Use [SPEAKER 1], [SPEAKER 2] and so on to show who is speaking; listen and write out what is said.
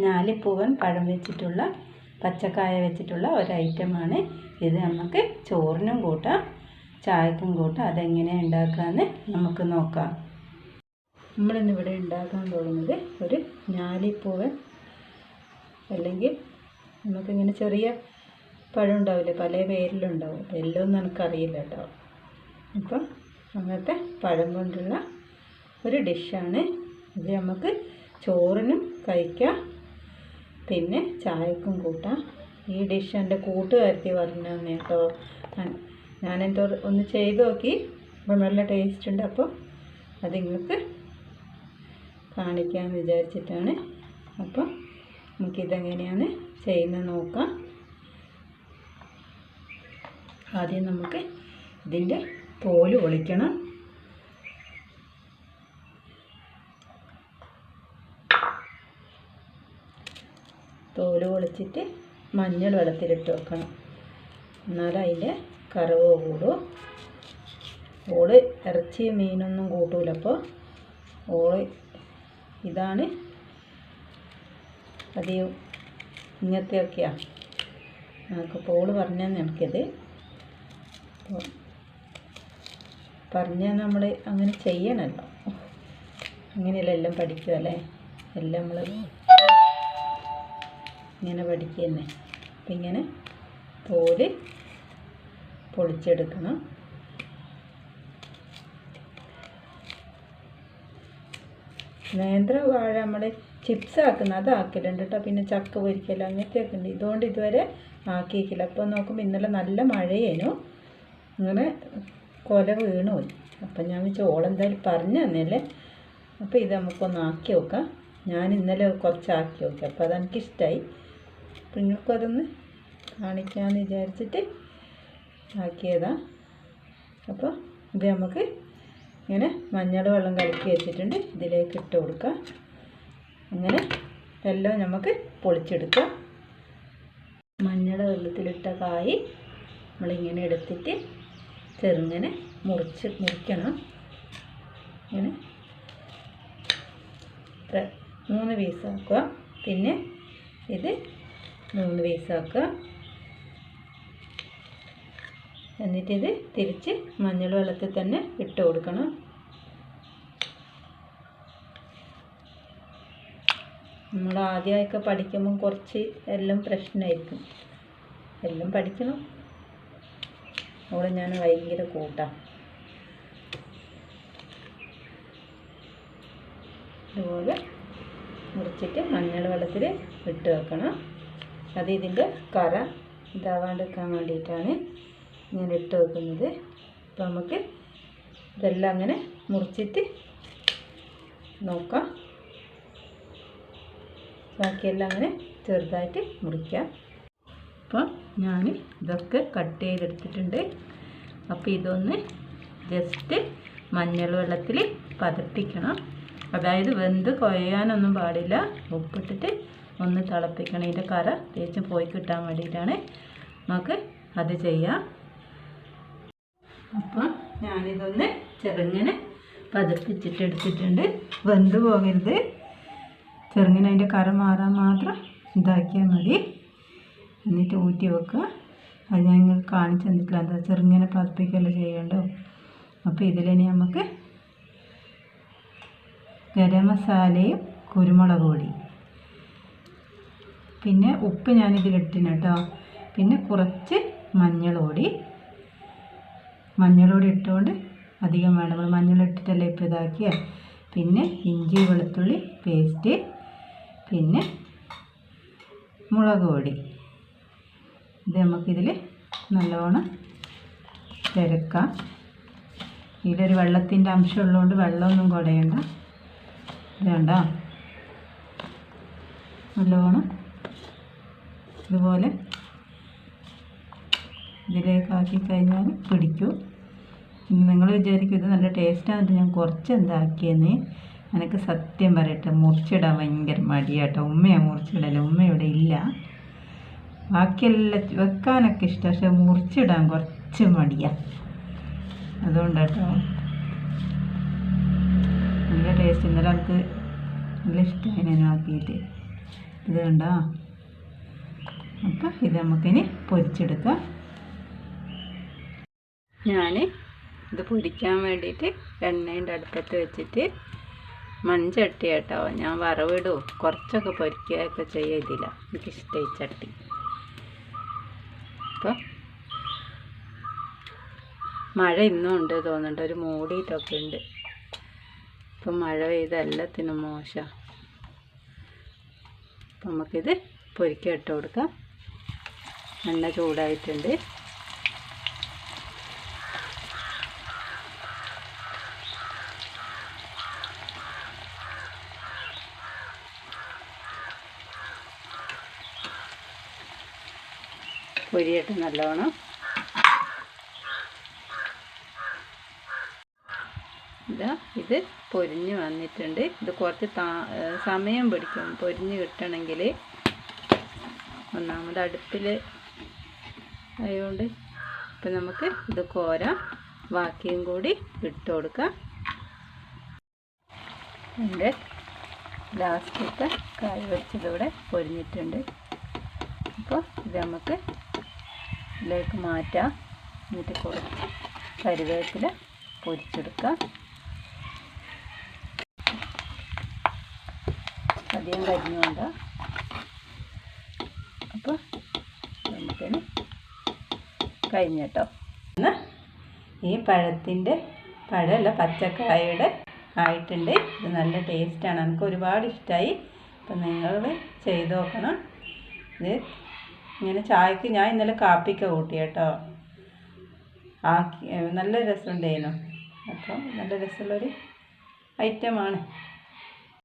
[SPEAKER 1] ഞാലിപ്പൂവൻ പഴം വെച്ചിട്ടുള്ള പച്ചക്കായ വെച്ചിട്ടുള്ള ഒരു ഐറ്റമാണ് ഇത്. നമുക്ക് ചോറിനും കൂട്ടാം, ചായക്കും കൂട്ടാം. അതെങ്ങനെയാണ് ഉണ്ടാക്കാമെന്ന് നമുക്ക് നോക്കാം. നമ്മളിന്നിവിടെ ഉണ്ടാക്കാൻ പോകുന്നത് ഒരു ഞാലിപ്പൂവൻ, അല്ലെങ്കിൽ നമുക്കിങ്ങനെ ചെറിയ പഴം ഉണ്ടാവില്ലേ, പല പേരിലുണ്ടാവും. എല്ലാം ഒന്നും എനിക്കറിയില്ല കേട്ടോ. അപ്പം അങ്ങനത്തെ പഴം കൊണ്ടുള്ള ഒരു ഡിഷാണ് ഇത്. നമുക്ക് ചോറിനും കഴിക്കാം, പിന്നെ ചായക്കും കൂട്ടാം. ഈ ഡിഷ് എൻ്റെ കൂട്ടുകാരത്തി പറഞ്ഞു തന്നെ കേട്ടോ. ഞാനെന്തോ ഒന്ന് ചെയ്ത് നോക്കി, അപ്പം നല്ല ടേസ്റ്റ് ഉണ്ട്. അപ്പോൾ അത് നിങ്ങൾക്ക് കാണിക്കാമെന്ന് വിചാരിച്ചിട്ടാണ്. അപ്പം നമുക്കിതെങ്ങനെയാണ് ചെയ്യുന്നത് നോക്കാം. ആദ്യം നമുക്ക് ഇതിൻ്റെ തോല് പൊളിക്കണം. തോല് പൊളിച്ചിട്ട് മഞ്ഞൾ വെള്ളത്തിലിട്ട് വെക്കണം, എന്നാലും അതിൻ്റെ കറവ് കൂടും. ഓള് ഇറച്ചി മീനൊന്നും കൂട്ടൂല, അപ്പോൾ ഓള് ഇതാണ് അധികം ഇങ്ങനത്തെയൊക്കെയാണ് നമുക്കിപ്പോൾ ഓള് പറഞ്ഞാൽ നമുക്കിത് പറഞ്ഞാൽ നമ്മൾ അങ്ങനെ ചെയ്യണമല്ലോ. അങ്ങനെയല്ല എല്ലാം പഠിക്കുമല്ലേ, എല്ലാം നമ്മൾ ഇങ്ങനെ പഠിക്കുക തന്നെ. അപ്പം ഇങ്ങനെ തോല് പൊളിച്ചെടുക്കണം. നേന്ത്രവാഴ നമ്മൾ ചിപ്സ് ആക്കുന്ന അതാക്കലുണ്ട് കേട്ടോ. പിന്നെ ചക്ക പൊരിക്കൽ അങ്ങനത്തെയൊക്കെ ഉണ്ട്. ഇതുകൊണ്ട് ഇതുവരെ ആക്കിയിട്ടില്ല. അപ്പോൾ നോക്കുമ്പോൾ ഇന്നലെ നല്ല മഴയേനു, അങ്ങനെ കൊല വീണു പോയി. അപ്പം ഞാൻ ചോളെന്തായാലും പറഞ്ഞു തന്നെയല്ലേ, അപ്പോൾ ഇത് നമുക്കൊന്ന് ആക്കി നോക്കാം. ഞാൻ ഇന്നലെ കുറച്ച് ആക്കി നോക്കി, അപ്പോൾ അതെനിക്കിഷ്ടമായി. അപ്പം നിങ്ങൾക്കും അതൊന്ന് കാണിക്കാമെന്ന് വിചാരിച്ചിട്ട് ആക്കിയതാണ്. അപ്പോൾ ഇത് നമുക്ക് ഇങ്ങനെ മഞ്ഞൾ വെള്ളം കലക്കി വെച്ചിട്ടുണ്ട്, ഇതിലേക്ക് ഇട്ട് കൊടുക്കാം. അങ്ങനെ എല്ലാം നമുക്ക് പൊളിച്ചെടുക്കാം. മഞ്ഞൾ വെള്ളത്തിലിട്ട കായ് നമ്മളിങ്ങനെ എടുത്തിട്ട് ചെറുങ്ങനെ മുറിക്കണം. ഇങ്ങനെ 3 പീസാക്കുക. പിന്നെ ഇത് 3 പീസാക്കുക. എന്നിട്ടിത് തിരിച്ച് മഞ്ഞൾ വെള്ളത്തിൽ തന്നെ ഇട്ട് കൊടുക്കണം. നമ്മൾ ആദ്യമൊക്കെ പഠിക്കുമ്പം കുറച്ച് എല്ലാം പ്രശ്നമായിരിക്കും. എല്ലാം പഠിക്കണം. അവിടെ ഞാൻ ഭയങ്കര കൂട്ടാം. ഇതുപോലെ മുറിച്ചിട്ട് മഞ്ഞൾ വെള്ളത്തിൽ ഇട്ട് വെക്കണം. അത് ഇതിൻ്റെ കറ ഇതാവാണ്ടിരിക്കാൻ വേണ്ടിയിട്ടാണ് ഇങ്ങനെ ഇട്ട് വെക്കുന്നത്. അപ്പോൾ നമുക്ക് ഇതെല്ലാം അങ്ങനെ മുറിച്ചിട്ട് നോക്കാം. ബാക്കിയെല്ലാം അങ്ങനെ ചെറുതായിട്ട് മുറിക്കാം. അപ്പോൾ ഞാൻ ഇതൊക്കെ കട്ട് ചെയ്തെടുത്തിട്ടുണ്ട്. അപ്പോൾ ഇതൊന്ന് ജസ്റ്റ് മഞ്ഞൾ വെള്ളത്തിൽ പതപ്പിക്കണം. അതായത് വെന്ത് കുഴയാനൊന്നും പാടില്ല. ഉപ്പിട്ടിട്ട് ഒന്ന് തിളപ്പിക്കണം. ഇതിൻ്റെ കറ തേച്ച് പോയി കിട്ടാൻ വേണ്ടിയിട്ടാണ്. നമുക്ക് അത് ചെയ്യാം. അപ്പം ഞാനിതൊന്ന് ചെറുങ്ങനെ പതപ്പിച്ചിട്ട് എടുത്തിട്ടുണ്ട്. വെന്ത് പോകരുത്, ചെറുങ്ങനെ അതിൻ്റെ കറ മാറാൻ മാത്രം ഇതാക്കിയാൽ മതി. എന്നിട്ട് ഊറ്റി വെക്കുക. അത് ഞാൻ നിങ്ങൾക്ക് കാണിച്ചു തന്നിട്ടില്ല, എന്താ ചെറുങ്ങനെ പതപ്പിക്കല്ലോ ചെയ്യണ്ടോ. അപ്പോൾ ഇതിലിനി നമുക്ക് ഗരം മസാലയും കുരുമുളക് പൊടി, പിന്നെ ഉപ്പ് ഞാനിതിലിട്ടിന് കേട്ടോ. പിന്നെ കുറച്ച് മഞ്ഞൾപ്പൊടി ഇട്ടുകൊണ്ട് അധികം വേണം, നമ്മൾ മഞ്ഞളിട്ടിട്ടല്ലേ ഇപ്പോൾ ഇതാക്കിയ. പിന്നെ ഇഞ്ചി വെളുത്തുള്ളി പേസ്റ്റ്, പിന്നെ മുളക് പൊടി. ഇത് നമുക്കിതിൽ നല്ലോണം തിരക്കാം. ഇതിലൊരു വെള്ളത്തിൻ്റെ അംശം ഉള്ളതുകൊണ്ട് വെള്ളമൊന്നും കുടയണ്ട. വേണ്ട, നല്ലോണം ഇതുപോലെ ഇതിലേക്കാക്കി കഴിഞ്ഞാൽ പിടിക്കും. നിങ്ങൾ വിചാരിക്കും ഇത് നല്ല ടേസ്റ്റാണെന്നിട്ട് ഞാൻ കുറച്ച് എന്താക്കിയെന്ന്. എനിക്ക് സത്യം പറയട്ടെ, മുറിച്ചിടാൻ ഭയങ്കര മടിയാട്ടോ. ഉമ്മയാണ് മുറിച്ചിടല്, ഉമ്മ ഇവിടെ ഇല്ല. ബാക്കിയെല്ലാം വെക്കാനൊക്കെ ഇഷ്ടം, പക്ഷെ മുറിച്ചിടാൻ കുറച്ച് മടിയാണ്. അതുകൊണ്ടാട്ടോ. നല്ല ടേസ്റ്റ്. ഇന്നലെ എനിക്ക് നല്ല ഇഷ്ടമായി ഞാൻ ആക്കിയിട്ട്. ഇത് കണ്ടോ. അപ്പം ഇത് നമുക്കിനി പൊരിച്ചെടുക്കാം. ഞാൻ ഇത് പൊരിക്കാൻ വേണ്ടിയിട്ട് എണ്ണയുടെ അടുപ്പത്ത് വെച്ചിട്ട് മൺചട്ടി കേട്ടോ. ഞാൻ വറവിടും കുറച്ചൊക്കെ പൊരിക്കുകയൊക്കെ ചെയ്തില്ല, എനിക്കിഷ്ടമായി ചട്ടി. അപ്പോൾ മഴ ഇന്നും ഉണ്ട് തോന്നുന്നുണ്ട്, ഒരു മൂടിയിട്ടൊക്കെ ഉണ്ട്. ഇപ്പം മഴ പെയ്ത് എല്ലാത്തിനും മോശം. അപ്പം നമുക്കിത് പൊരിക്കാൻ ഇട്ട് കൊടുക്കാം. എണ്ണ ചൂടായിട്ടുണ്ട്. പൊരിയിട്ട് നല്ലോണം. ഇത് പൊരിഞ്ഞ് വന്നിട്ടുണ്ട്. ഇത് കുറച്ച് സമയം പിടിക്കും പൊരിഞ്ഞ് കിട്ടണമെങ്കിൽ. ഒന്നാമത് അടുപ്പിൽ ആയതുകൊണ്ട്. ഇപ്പം നമുക്ക് ഇത് കോരാം, ബാക്കിയും കൂടി ഇട്ട് കൊടുക്കാം. എൻ്റെ ലാസ്റ്റത്തെ കായ വെച്ചതിവിടെ പൊരിഞ്ഞിട്ടുണ്ട്. അപ്പോൾ ഇത് നമുക്ക് ഇതിലേക്ക് മാറ്റാം. എന്നിട്ട് കുറച്ച് കറിവേപ്പില പൊരിച്ചെടുക്കാം. അധികം കരിഞ്ഞുകൊണ്ട്. അപ്പോൾ നമുക്കിനി കഴിഞ്ഞിട്ടോ. ഈ പഴമല്ല പച്ചക്കായയുടെ ആയിട്ടുണ്ട്. ഇത് നല്ല ടേസ്റ്റാണ്, എനിക്ക് ഒരുപാട് ഇഷ്ടമായി. അപ്പം നിങ്ങൾ ചെയ്ത് നോക്കണം. ഇത് ഇങ്ങനെ ചായക്ക് ഞാൻ ഇന്നലെ കാപ്പിക്ക് കൂട്ടി കേട്ടോ. നല്ല രസമുണ്ടായിരുന്നു. അപ്പം നല്ല രസമുള്ളൊരു ഐറ്റമാണ്.